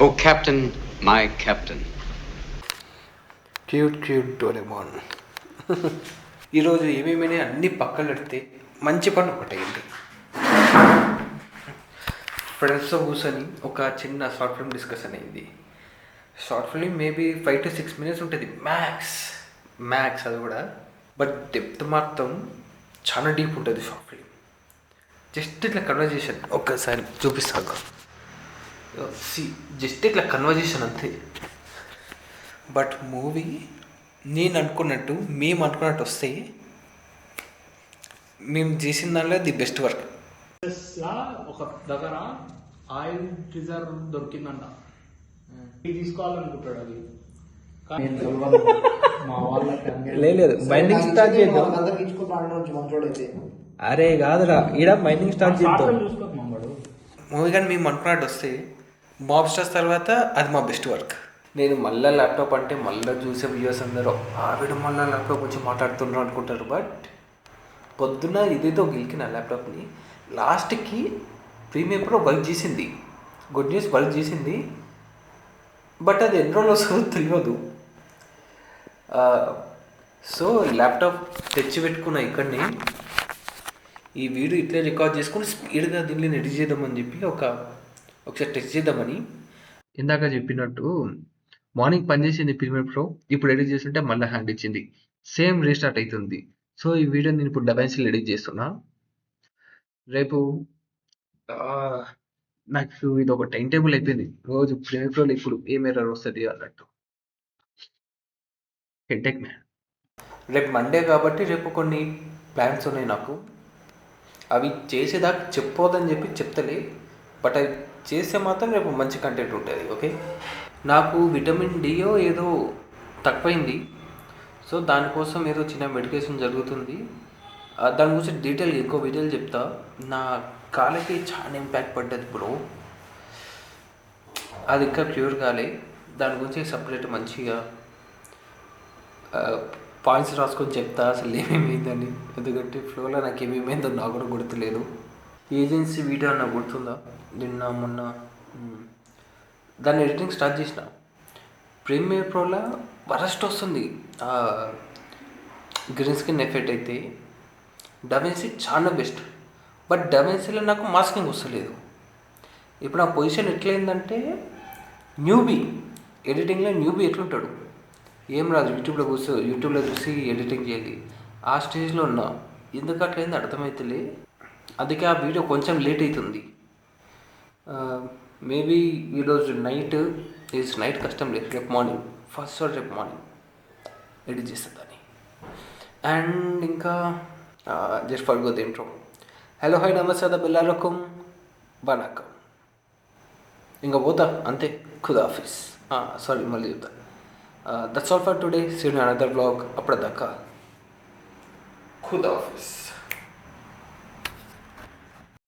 Oh, Captain, my Captain. Cute cute Doraemon. ఈరోజు ఏమేమి అన్నీ పక్కన పెడితే మంచి పని ఒకటి అయింది. ఫ్రెండ్స్తో కూర్చొని ఒక చిన్న షార్ట్ ఫిల్మ్ డిస్కషన్ అయింది. Short film maybe 5 to 6 minutes ఉంటుంది మ్యాక్స్ అది కూడా. బట్ డెప్త్ మాత్రం చాలా డీప్ ఉంటుంది షార్ట్ ఫిల్మ్. జస్ట్ ఇట్లా కన్వర్జేషన్ ఒక్కసారి చూపిస్తాను. జస్ట్ ఇట్లా కన్వర్జేషన్ అంతే. బట్ మూవీ నేను అనుకున్నట్టు మేము అనుకున్నట్టు వస్తే మేము చేసిన దానిలో ది బెస్ట్ వర్క్. ఒక దగ్గర ఆయిల్ రిజర్వ్ దొరికిందంట, తీసుకోవాలనుకుంటాడు. అది మా లేదు మైనింగ్ స్టార్ట్ చేద్దాం. అరే కాదురా, ఈడ మైనింగ్ స్టార్ట్ చేద్దాం మూవీ. కానీ మేము అనుకున్నట్టు వస్తే బాబ్ స్టార్స్ తర్వాత అది మా బెస్ట్ వర్క్. నేను మళ్ళీ ల్యాప్టాప్ అంటే మళ్ళీ చూసే వ్యూవర్స్ అందరూ ఆవిడ మళ్ళీ ల్యాప్టాప్ వచ్చి మాట్లాడుతున్నారు అనుకుంటారు. బట్ పొద్దున్న ఇదేదో గెలికిన ల్యాప్టాప్ని లాస్ట్కి ప్రీమియర్ ప్రో వర్క్ చేసింది. గుడ్ న్యూస్, వర్క్ చేసింది. బట్ అది ఎన్ని రోజులు వస్తుందో తెలియదు. సో ల్యాప్టాప్ తెచ్చి పెట్టుకున్న ఇక్కడిని ఈ వీడియో ఇట్లే రికార్డ్ చేసుకుని స్పీడ్గా దీన్ని ఎడిట్ చేద్దామని చెప్పి ఒకసారి టెస్ట్ చేద్దామని. ఇందాక చెప్పినట్టు మార్నింగ్ పనిచేసింది ప్రీమియర్ ప్రో, ఇప్పుడు ఎడిట్ చేస్తుంటే మళ్ళీ హ్యాండ్ ఇచ్చింది, సేమ్ రీస్టార్ట్ అవుతుంది. సో ఈ వీడియో నేను ఇప్పుడు డబెన్సిల్ ఎడిట్ చేస్తున్నా. రేపు నాకు ఇది ఒక టైం టేబుల్ అయిపోయింది. రోజు ప్రీమియర్ ప్రోలో ఇప్పుడు ఏం ఎర్రర్ వస్తుంది అన్నట్టు. Headache man. రేపు మండే కాబట్టి రేపు కొన్ని ప్లాన్స్ ఉన్నాయి నాకు. అవి చేసేదాకా చెప్పొద్దని చెప్పి చెప్తలే, బట్ అవి చేస్తే మాత్రం రేపు మంచి కంటెంట్ ఉంటుంది. ఓకే, నాకు విటమిన్ డియో ఏదో తక్కువైంది. సో దానికోసం ఏదో చిన్న మెడికేషన్ జరుగుతుంది. దాని గురించి డీటెయిల్గా ఇంకో వీడియోలు చెప్తా. నా కాళ్ళకి చాలా ఇంపాక్ట్ పడ్డది బ్రో, అది ఇంకా క్యూర్ కాలే. దాని గురించి సపరేట్ మంచిగా పాయింట్స్ రాసుకొని చెప్తా అసలు ఏమేమైందని. ఎందుకంటే ఫ్లోలో నాకు ఏమేమైందో నాకు కూడా గుర్తులేదు. ఏజెన్సీ వీడియో నాకు గుర్తుందా, నిన్న మొన్న దాన్ని ఎడిటింగ్ స్టార్ట్ చేసిన. ప్రీమియర్ ప్రోలో వరస్ట్ వస్తుంది గ్రీన్ స్క్రీన్ ఎఫెక్ట్. అయితే డవెన్సీ చాలా బెస్ట్, బట్ డవెన్సీలో నాకు మాస్కింగ్ వస్తలేదు. ఇప్పుడు నా పొజిషన్ ఎట్లయిందంటే న్యూబీ ఎడిటింగ్లో న్యూబీ ఎట్లుంటాడు, ఏం రాదు, యూట్యూబ్లో చూసి ఎడిటింగ్ చేయాలి, ఆ స్టేజ్లో ఉన్నా. ఎందుకు అట్లయింది అర్థమవుతలే. అందుకే ఆ వీడియో కొంచెం లేట్ అవుతుంది. మేబీ ఈరోజు నైట్ కష్టం లేదు, రేపు మార్నింగ్ రేపు మార్నింగ్ ఎడిట్ చేస్తుందని. అండ్ ఇంకా జస్ట్ ఫర్గోత్ ఇంట్రో. హలో హాయ్ నమస్తే బిల్లారకం వనకం. ఇంకా పోతా అంతే, ఖుదాఫిజ్. సారీ మళ్ళీ చెప్తా. That's all for today. See you in another vlog. అప్పటిదాకా ఖుదాఫిజ్.